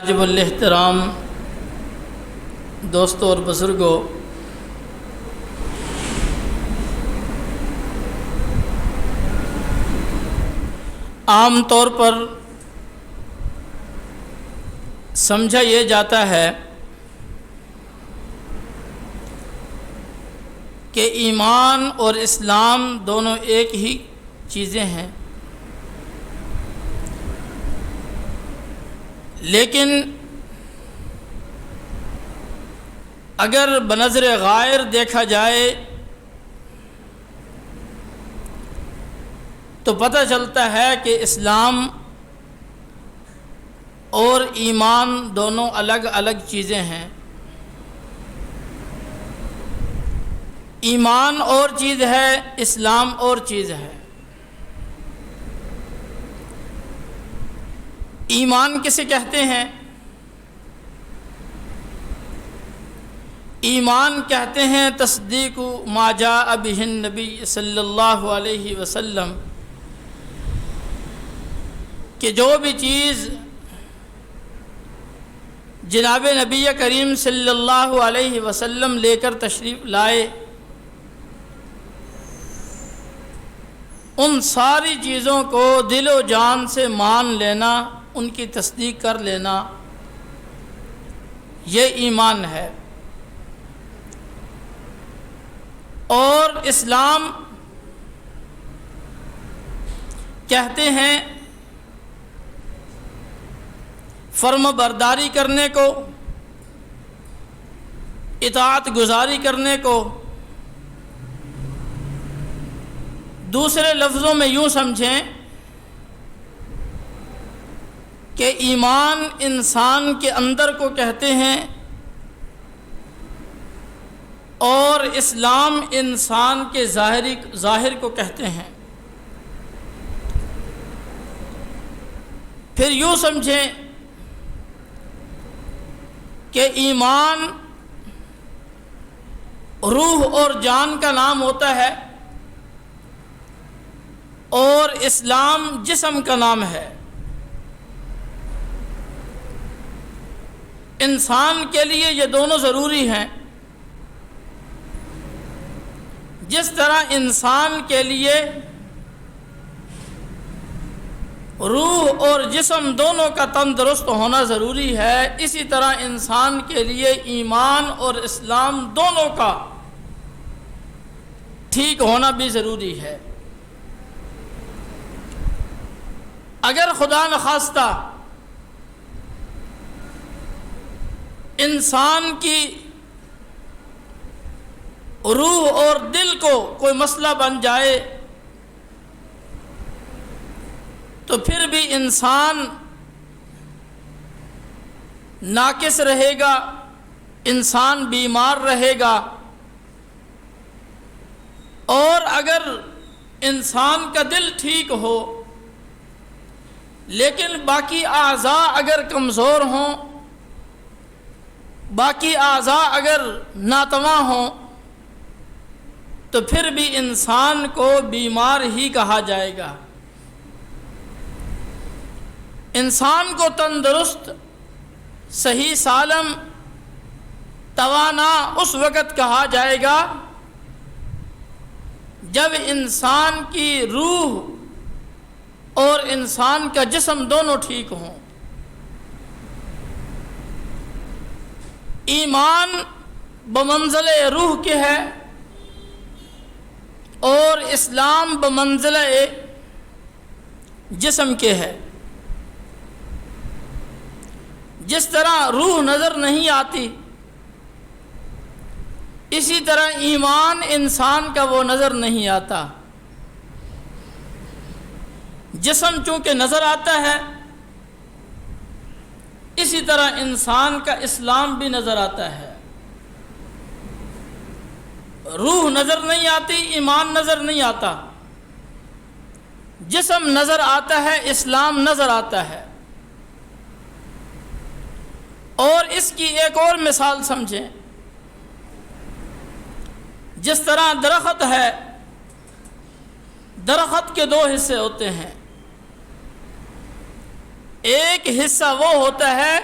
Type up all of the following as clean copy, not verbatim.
واجب الاحترام دوستوں اور بزرگوں، عام طور پر سمجھا یہ جاتا ہے کہ ایمان اور اسلام دونوں ایک ہی چیزیں ہیں، لیکن اگر بنظر غائر دیکھا جائے تو پتہ چلتا ہے کہ اسلام اور ایمان دونوں الگ الگ چیزیں ہیں۔ ایمان اور چیز ہے، اسلام اور چیز ہے۔ ایمان کسے کہتے ہیں؟ ایمان کہتے ہیں تصدیق ما جاء بہ النبی صلی اللہ علیہ وسلم، کہ جو بھی چیز جناب نبی کریم صلی اللہ علیہ وسلم لے کر تشریف لائے، ان ساری چیزوں کو دل و جان سے مان لینا، ان کی تصدیق کر لینا، یہ ایمان ہے۔ اور اسلام کہتے ہیں فرما برداری کرنے کو، اطاعت گزاری کرنے کو۔ دوسرے لفظوں میں یوں سمجھیں کہ ایمان انسان کے اندر کو کہتے ہیں اور اسلام انسان کے ظاہر کو کہتے ہیں۔ پھر یوں سمجھیں کہ ایمان روح اور جان کا نام ہوتا ہے اور اسلام جسم کا نام ہے۔ انسان کے لیے یہ دونوں ضروری ہیں۔ جس طرح انسان کے لیے روح اور جسم دونوں کا تندرست ہونا ضروری ہے، اسی طرح انسان کے لیے ایمان اور اسلام دونوں کا ٹھیک ہونا بھی ضروری ہے۔ اگر خدا نخواستہ انسان کی روح اور دل کو کوئی مسئلہ بن جائے تو پھر بھی انسان ناقص رہے گا، انسان بیمار رہے گا۔ اور اگر انسان کا دل ٹھیک ہو لیکن باقی اعضاء اگر کمزور ہوں، باقی اعضاء اگر ناتواں ہوں، تو پھر بھی انسان کو بیمار ہی کہا جائے گا۔ انسان کو تندرست، صحیح سالم، توانا اس وقت کہا جائے گا جب انسان کی روح اور انسان کا جسم دونوں ٹھیک ہوں۔ ایمان بمنزل روح کے ہے اور اسلام بمنزل جسم کے ہے۔ جس طرح روح نظر نہیں آتی، اسی طرح ایمان انسان کا وہ نظر نہیں آتا۔ جسم چونکہ نظر آتا ہے، اسی طرح انسان کا اسلام بھی نظر آتا ہے۔ روح نظر نہیں آتی، ایمان نظر نہیں آتا۔ جسم نظر آتا ہے، اسلام نظر آتا ہے۔ اور اس کی ایک اور مثال سمجھیں، جس طرح درخت ہے، درخت کے دو حصے ہوتے ہیں۔ ایک حصہ وہ ہوتا ہے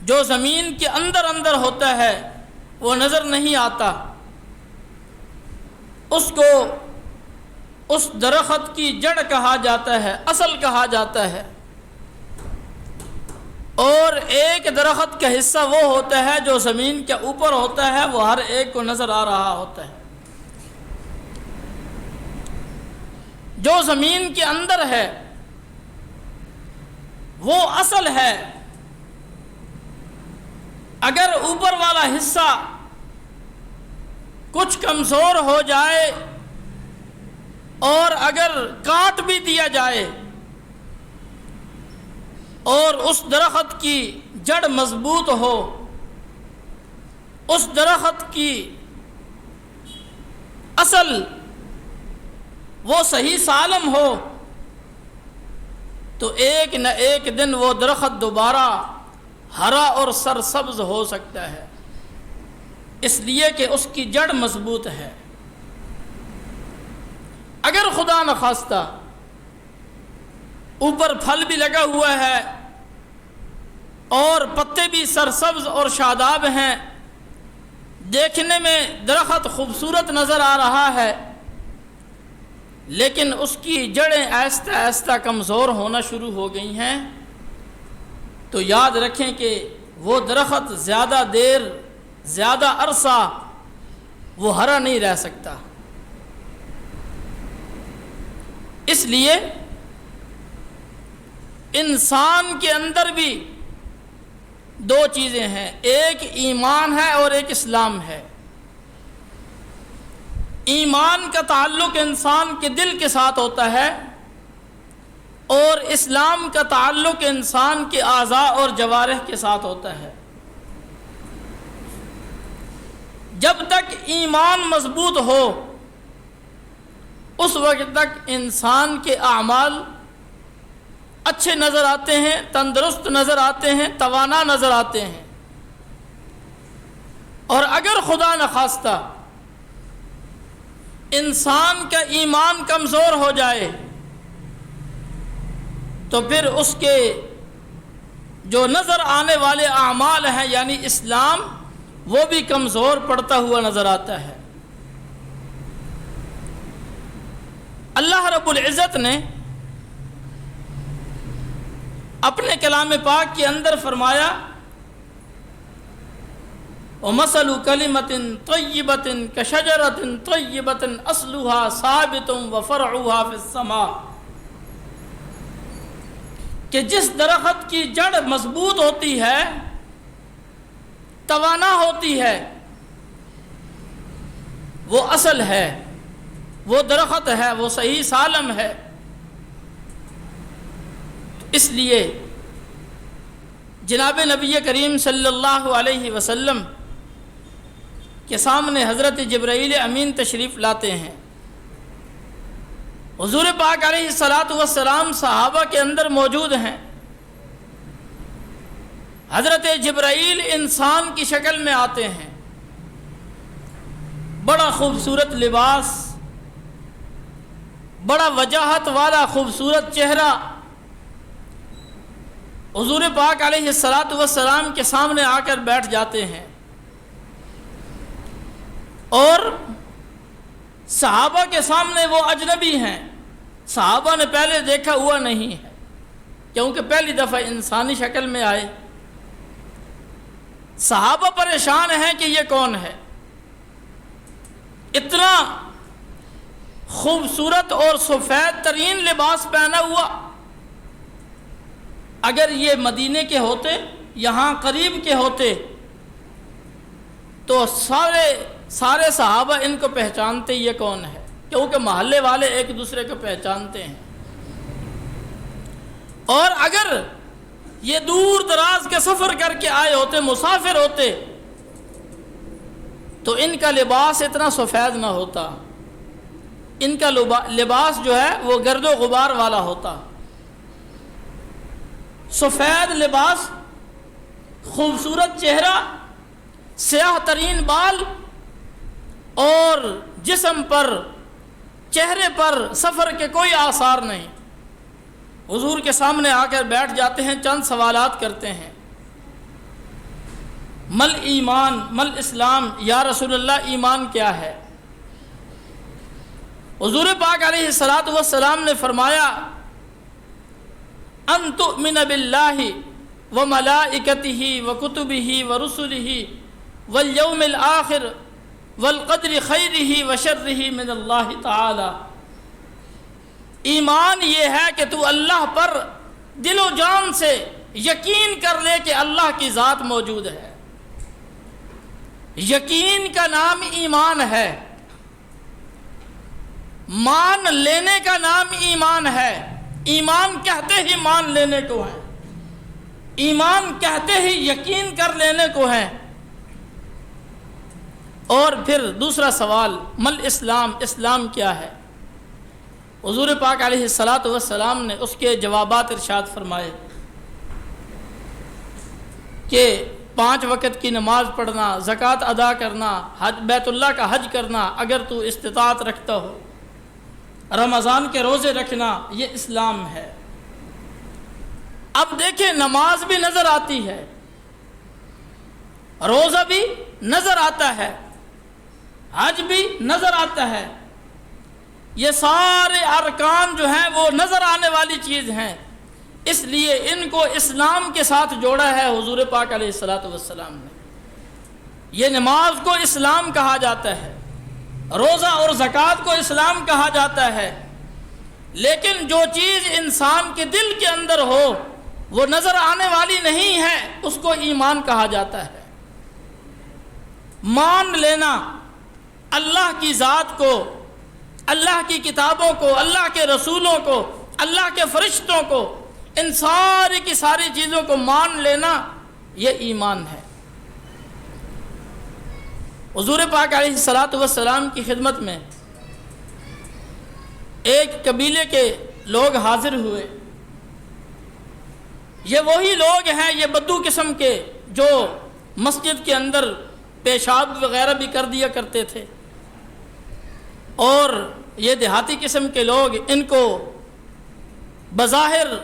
جو زمین کے اندر اندر ہوتا ہے وہ نظر نہیں آتا، اس کو اس درخت کی جڑ کہا جاتا ہے، اصل کہا جاتا ہے۔ اور ایک درخت کا حصہ وہ ہوتا ہے جو زمین کے اوپر ہوتا ہے، وہ ہر ایک کو نظر آ رہا ہوتا ہے۔ جو زمین کے اندر ہے وہ اصل ہے، اگر اوپر والا حصہ کچھ کمزور ہو جائے اور اگر کاٹ بھی دیا جائے اور اس درخت کی جڑ مضبوط ہو، اس درخت کی اصل وہ صحیح سالم ہو، تو ایک نہ ایک دن وہ درخت دوبارہ ہرا اور سرسبز ہو سکتا ہے، اس لیے کہ اس کی جڑ مضبوط ہے۔ اگر خدا نخواستہ اوپر پھل بھی لگا ہوا ہے اور پتے بھی سرسبز اور شاداب ہیں، دیکھنے میں درخت خوبصورت نظر آ رہا ہے، لیکن اس کی جڑیں آہستہ آہستہ کمزور ہونا شروع ہو گئی ہیں، تو یاد رکھیں کہ وہ درخت زیادہ دیر، زیادہ عرصہ وہ ہرا نہیں رہ سکتا۔ اس لیے انسان کے اندر بھی دو چیزیں ہیں، ایک ایمان ہے اور ایک اسلام ہے۔ ایمان کا تعلق انسان کے دل کے ساتھ ہوتا ہے اور اسلام کا تعلق انسان کے اعضاء اور جوارح کے ساتھ ہوتا ہے۔ جب تک ایمان مضبوط ہو اس وقت تک انسان کے اعمال اچھے نظر آتے ہیں، تندرست نظر آتے ہیں، توانا نظر آتے ہیں۔ اور اگر خدا نخواستہ انسان کا ایمان کمزور ہو جائے تو پھر اس کے جو نظر آنے والے اعمال ہیں یعنی اسلام، وہ بھی کمزور پڑتا ہوا نظر آتا ہے۔ اللہ رب العزت نے اپنے کلام پاک کے اندر فرمایا، وَمَثَلُ كَلِمَةٍ طَيِّبَةٍ كَشَجَرَةٍ طَيِّبَةٍ أَصْلُهَا ثَابِتٌ وَفَرْعُهَا فِي السَّمَاءِ، کہ جس درخت کی جڑ مضبوط ہوتی ہے، توانا ہوتی ہے، وہ اصل ہے، وہ درخت ہے، وہ صحیح سالم ہے۔ اس لیے جناب نبی کریم صلی اللہ علیہ وسلم کے سامنے حضرت جبرائیل امین تشریف لاتے ہیں۔ حضور پاک علیہ السلام صحابہ کے اندر موجود ہیں۔ حضرت جبرائیل انسان کی شکل میں آتے ہیں، بڑا خوبصورت لباس، بڑا وجاہت والا خوبصورت چہرہ، حضور پاک علیہ السلام کے سامنے آ کر بیٹھ جاتے ہیں، اور صحابہ کے سامنے وہ اجنبی ہیں، صحابہ نے پہلے دیکھا ہوا نہیں ہے کیونکہ پہلی دفعہ انسانی شکل میں آئے۔ صحابہ پریشان ہیں کہ یہ کون ہے، اتنا خوبصورت اور سفید ترین لباس پہنا ہوا۔ اگر یہ مدینے کے ہوتے، یہاں قریب کے ہوتے، تو سارے صحابہ ان کو پہچانتے یہ کون ہے، کیونکہ محلے والے ایک دوسرے کو پہچانتے ہیں۔ اور اگر یہ دور دراز کے سفر کر کے آئے ہوتے، مسافر ہوتے، تو ان کا لباس اتنا سفید نہ ہوتا، ان کا لباس جو ہے وہ گرد و غبار والا ہوتا۔ سفید لباس، خوبصورت چہرہ، سیاہ ترین بال، اور جسم پر، چہرے پر سفر کے کوئی آثار نہیں۔ حضور کے سامنے آ کر بیٹھ جاتے ہیں، چند سوالات کرتے ہیں۔ مل ایمان مل اسلام، یا رسول اللہ ایمان کیا ہے؟ حضور پاک علیہ الصلاۃ والسلام نے فرمایا ان تؤمن باللہ وملائکتہ وکتبہ ورسلہ والیوم الآخر والقدر خیرہ وشرہ من اللہ تعالی۔ ایمان یہ ہے کہ تو اللہ پر دل و جان سے یقین کر لے کہ اللہ کی ذات موجود ہے۔ یقین کا نام ایمان ہے، مان لینے کا نام ایمان ہے۔ ایمان کہتے ہی مان لینے کو ہے، ایمان کہتے ہی یقین کر لینے کو ہے۔ اور پھر دوسرا سوال، مل اسلام، اسلام کیا ہے؟ حضور پاک علیہ الصلاۃ والسلام نے اس کے جوابات ارشاد فرمائے کہ 5 وقت کی نماز پڑھنا، زکوٰۃ ادا کرنا، حج بیت اللہ کا حج کرنا اگر تو استطاعت رکھتا ہو، رمضان کے روزے رکھنا، یہ اسلام ہے۔ اب دیکھیں، نماز بھی نظر آتی ہے، روزہ بھی نظر آتا ہے، حج بھی نظر آتا ہے، یہ سارے ارکان جو ہیں وہ نظر آنے والی چیز ہیں، اس لیے ان کو اسلام کے ساتھ جوڑا ہے حضور پاک علیہ الصلاۃ والسلام نے۔ یہ نماز کو اسلام کہا جاتا ہے، روزہ اور زکوٰۃ کو اسلام کہا جاتا ہے، لیکن جو چیز انسان کے دل کے اندر ہو وہ نظر آنے والی نہیں ہے، اس کو ایمان کہا جاتا ہے۔ مان لینا اللہ کی ذات کو، اللہ کی کتابوں کو، اللہ کے رسولوں کو، اللہ کے فرشتوں کو، ان ساری کی ساری چیزوں کو مان لینا، یہ ایمان ہے۔ حضور پاک علیہ الصلاۃ والسلام کی خدمت میں ایک قبیلے کے لوگ حاضر ہوئے۔ یہ وہی لوگ ہیں، یہ بدو قسم کے، جو مسجد کے اندر پیشاب وغیرہ بھی کر دیا کرتے تھے، اور یہ دیہاتی قسم کے لوگ، ان کو بظاہر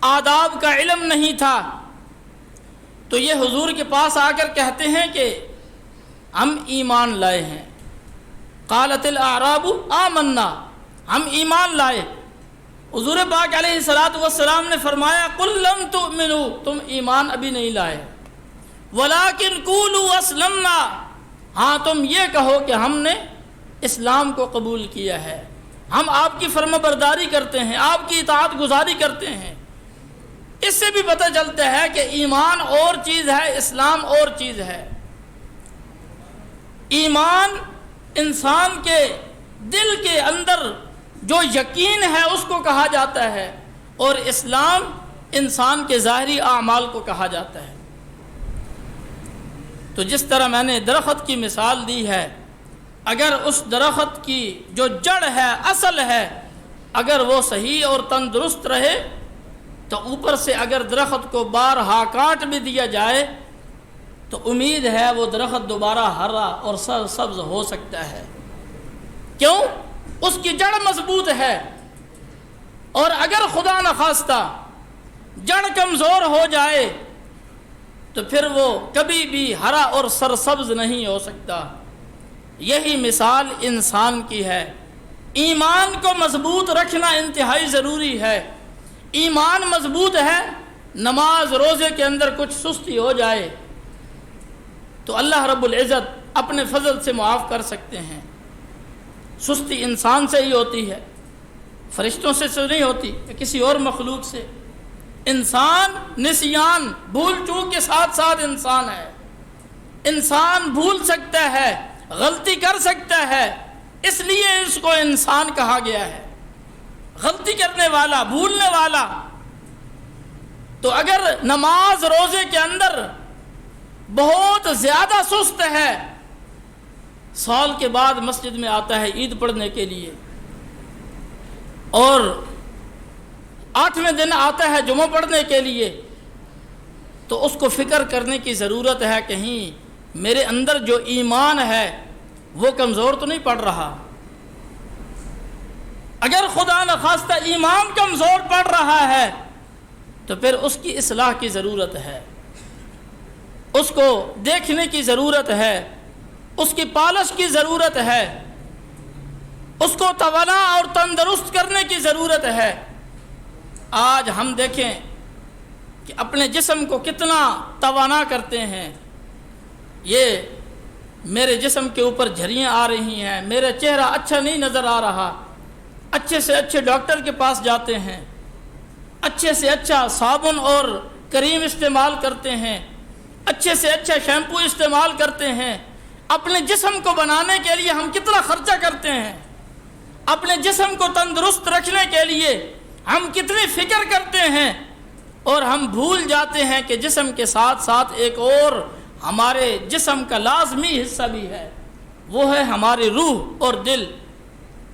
آداب کا علم نہیں تھا، تو یہ حضور کے پاس آ کر کہتے ہیں کہ ہم ایمان لائے ہیں۔ قالت الاعراب آمنا، ہم ایمان لائے۔ حضور پاک علیہ الصلاۃ والسلام نے فرمایا قل لم تؤمنوا، تم ایمان ابھی نہیں لائے، ولکن قولوا اسلمنا، ہاں تم یہ کہو کہ ہم نے اسلام کو قبول کیا ہے، ہم آپ کی فرما برداری کرتے ہیں، آپ کی اطاعت گزاری کرتے ہیں۔ اس سے بھی پتہ چلتا ہے کہ ایمان اور چیز ہے، اسلام اور چیز ہے۔ ایمان انسان کے دل کے اندر جو یقین ہے اس کو کہا جاتا ہے، اور اسلام انسان کے ظاہری اعمال کو کہا جاتا ہے۔ تو جس طرح میں نے درخت کی مثال دی ہے، اگر اس درخت کی جو جڑ ہے، اصل ہے، اگر وہ صحیح اور تندرست رہے تو اوپر سے اگر درخت کو بارہا کاٹ بھی دیا جائے تو امید ہے وہ درخت دوبارہ ہرا اور سبز ہو سکتا ہے۔ کیوں؟ اس کی جڑ مضبوط ہے۔ اور اگر خدا نخواستہ جڑ کمزور ہو جائے تو پھر وہ کبھی بھی ہرا اور سرسبز نہیں ہو سکتا۔ یہی مثال انسان کی ہے۔ ایمان کو مضبوط رکھنا انتہائی ضروری ہے۔ ایمان مضبوط ہے، نماز روزے کے اندر کچھ سستی ہو جائے تو اللہ رب العزت اپنے فضل سے معاف کر سکتے ہیں۔ سستی انسان سے ہی ہوتی ہے، فرشتوں سے نہیں ہوتی یا کسی اور مخلوق سے۔ انسان نسیان، بھول چوک کے ساتھ ساتھ انسان ہے۔ انسان بھول سکتا ہے، غلطی کر سکتا ہے، اس لیے اس کو انسان کہا گیا ہے۔ غلطی کرنے والا، بھولنے والا۔ تو اگر نماز روزے کے اندر بہت زیادہ سست ہے، سال کے بعد مسجد میں آتا ہے عید پڑھنے کے لیے، اور 8ویں دن آتا ہے جمعہ پڑھنے کے لیے، تو اس کو فکر کرنے کی ضرورت ہے، کہیں میرے اندر جو ایمان ہے وہ کمزور تو نہیں پڑ رہا۔ اگر خدا نخواستہ ایمان کمزور پڑ رہا ہے تو پھر اس کی اصلاح کی ضرورت ہے، اس کو دیکھنے کی ضرورت ہے، اس کی پالش کی ضرورت ہے، اس کو توانا اور تندرست کرنے کی ضرورت ہے۔ آج ہم دیکھیں کہ اپنے جسم کو کتنا توانا کرتے ہیں۔ یہ میرے جسم کے اوپر جھریاں آ رہی ہیں، میرا چہرہ اچھا نہیں نظر آ رہا، اچھے سے اچھے ڈاکٹر کے پاس جاتے ہیں، اچھے سے اچھا صابن اور کریم استعمال کرتے ہیں، اچھے سے اچھا شیمپو استعمال کرتے ہیں۔ اپنے جسم کو بنانے کے لیے ہم کتنا خرچہ کرتے ہیں، اپنے جسم کو تندرست رکھنے کے لیے ہم کتنی فکر کرتے ہیں، اور ہم بھول جاتے ہیں کہ جسم کے ساتھ ساتھ ایک اور ہمارے جسم کا لازمی حصہ بھی ہے، وہ ہے ہماری روح اور دل،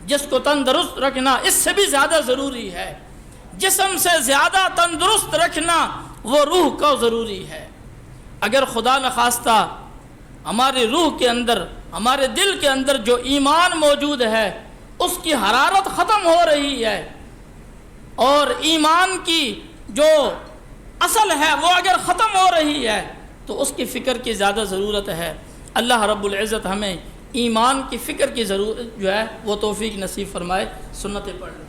جس کو تندرست رکھنا اس سے بھی زیادہ ضروری ہے۔ جسم سے زیادہ تندرست رکھنا وہ روح کو ضروری ہے۔ اگر خدا نخواستہ ہماری روح کے اندر، ہمارے دل کے اندر جو ایمان موجود ہے اس کی حرارت ختم ہو رہی ہے، اور ایمان کی جو اصل ہے وہ اگر ختم ہو رہی ہے تو اس کی فکر کی زیادہ ضرورت ہے۔ اللہ رب العزت ہمیں ایمان کی فکر کی ضرورت جو ہے وہ توفیق نصیب فرمائے۔ سنتیں پڑھ لیں۔